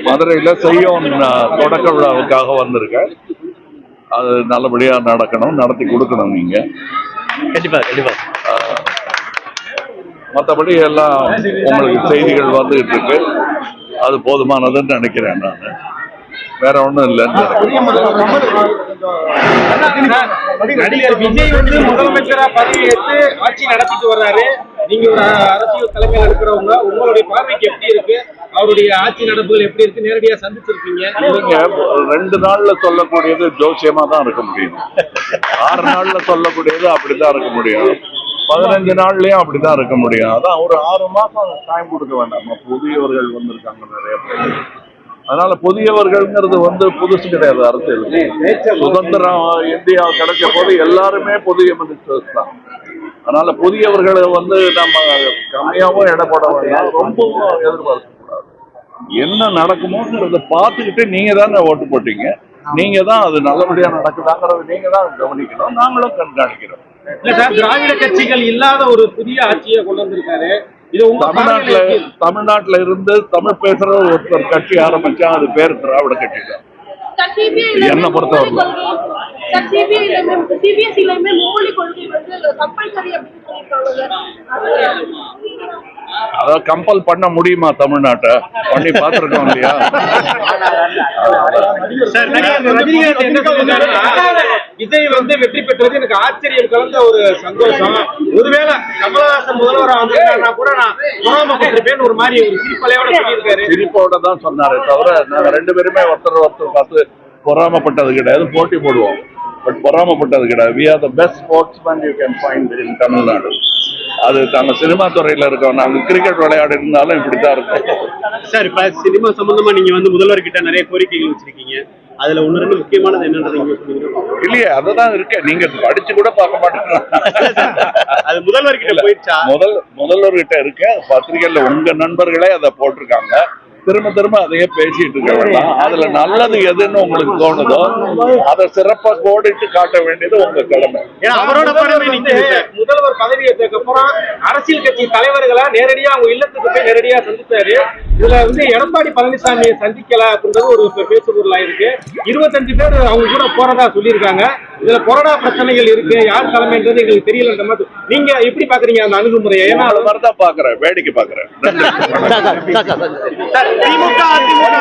மதுரையில செய்யும் தொடக்க விழாவுக்காக வந்திருக்கேன். அது நல்லபடியா நடக்கணும், நடத்தி கொடுக்கணும் நீங்க. கண்டிப்பா கண்டிப்பா. மற்றபடி எல்லாம் உங்களுக்கு செய்திகள் வந்துகிட்டு இருக்கு, அது போதுமானதுன்னு நினைக்கிறேன். நான் வேற ஒண்ணும் இல்லைன்னு. நடிகர் விஜய் வந்து முதலமைச்சரா பதவியேற்று ஆட்சி நடத்திட்டு வர்றாரு. நீங்க ஒரு அரசியல் தலைமையில் இருக்கிறவங்க, உங்களுடைய பார்வைக்கு எப்படி இருக்கு? அவருடைய ஆட்சி நடப்புகள் எப்படி இருக்கு? நேரடியா சந்திச்சிருக்கீங்க. நீங்க 2 நாள்ல சொல்லக்கூடியது ஜோசியமா தான் இருக்க முடியும். 6 நாள்ல சொல்லக்கூடியது அப்படிதான் இருக்க முடியும். 15 நாள்லயும் அப்படிதான் இருக்க முடியும். அதான் ஒரு 6 மாசம் டைம் கொடுக்க வேண்டாம். புதியவர்கள் வந்திருக்காங்க நிறைய பேர். அதனால புதியவர்கள்ங்கிறது புதுசு கிடையாது. அரசியல் சுதந்திரம் இந்தியா கிடைச்ச போது எல்லாருமே புதிய மினிஸ்டர்ஸ் தான். அதனால புதியவர்களை நம்ம கம்மியாவும் இடப்பட வேண்டாம், ரொம்பவும் எதிர்பார்க்க கூடாது. என்ன நடக்குமோங்கிறத பார்த்துக்கிட்டு நீங்க தானே ஓட்டு போட்டீங்க, நீங்க தான் அது நல்லபடியா நடக்குதாங்கிறத நீங்க தான் கவனிக்கணும், நாங்களும் கண்காணிக்கிறோம். திராவிட கட்சிகள் இல்லாத ஒரு புதிய ஆட்சியை கொண்டு வந்திருக்காரு. தமிழ்நாட்டுல இருந்து தமிழ் பேசுற ஒருத்தர் கட்சி ஆரம்பிச்சா அது பேர் திராவிட கட்சி தான். என்ன பொறுத்தவரை அதாவது கம்பல் பண்ண முடியுமா? தமிழ்நாட்டை பண்ணி பார்த்திருக்கோம் இல்லையா? விஜய் வெற்றி பெற்றது எனக்கு ஆச்சரியம் கலந்த ஒரு சந்தோஷம். ஒருவேளை கமலஹாசன் முதல்வரா வந்திருக்காருன்னா கூட நான் பொறாமப்பட்டிருப்பேன் ஒரு மாதிரி ஒரு சிரிப்பலையோட சொல்லியிருக்காரு. சிரிப்போட தான் சொன்னாரே தவிர நாங்க 2 பேருமே ஒருத்தர் பார்த்து பொறாமப்பட்டது கிடையாது. போட்டி போடுவோம், பட் பொறாமப்பட்டது கிடையாது. We are the best sportsmen you can find in Tamil Nadu. அது நாங்க சினிமா துறையில இருக்கோம். நாங்க கிரிக்கெட் விளையாடு இருந்தாலும் இப்படித்தான் இருக்கும். சார், இப்ப சினிமா சம்பந்தமா நீங்க முதல்வர்கிட்ட நிறைய கோரிக்கைகள் வச்சிருக்கீங்க. அதுல 1-2 முக்கியமானது என்னன்றது இல்லையே, அததான் இருக்கு. நீங்க படிச்சு கூட பார்க்க மாட்டேங்க. அது முதல்வர்கிட்ட போயிடுச்சா? முதல்வர்கிட்ட இருக்கு. பத்திரிகையில உங்க நண்பர்களே அதை போட்டிருக்காங்க. திரும்ப திரும்ப அதையே பேசிட்டு இருக்க வேண்டாம். அதுல நல்லது எதுன்னு உங்களுக்கு தோணுதோ அதை சிறப்பா கோடிட்டு காட்ட வேண்டியது உங்க கடமை. அவரோட முதல்வர் பதவியேற்றதுக்கு அப்புறம் அரசியல் கட்சி தலைவர்களை நேரடியா அவங்க இல்லத்துக்கு போய் நேரடியா சந்திச்சாரு. இதுல எடப்பாடி பழனிசாமியை சந்திக்கல அப்படின்றது ஒரு பேசுபொருளா இருக்கு. 25 பேர் அவங்க கூட போறதா சொல்லியிருக்காங்க. இதுல கொரோனா பிரச்சனைகள் இருக்கு, யார் தலைமைன்றது எங்களுக்கு தெரியல. மாதிரி நீங்க எப்படி பாக்குறீங்க அந்த அணுகுமுறையை? ஏன்னா அது மாதிரிதான் பாக்குறேன், வேடிக்கை பாக்குறேன். திமுக அதிமுக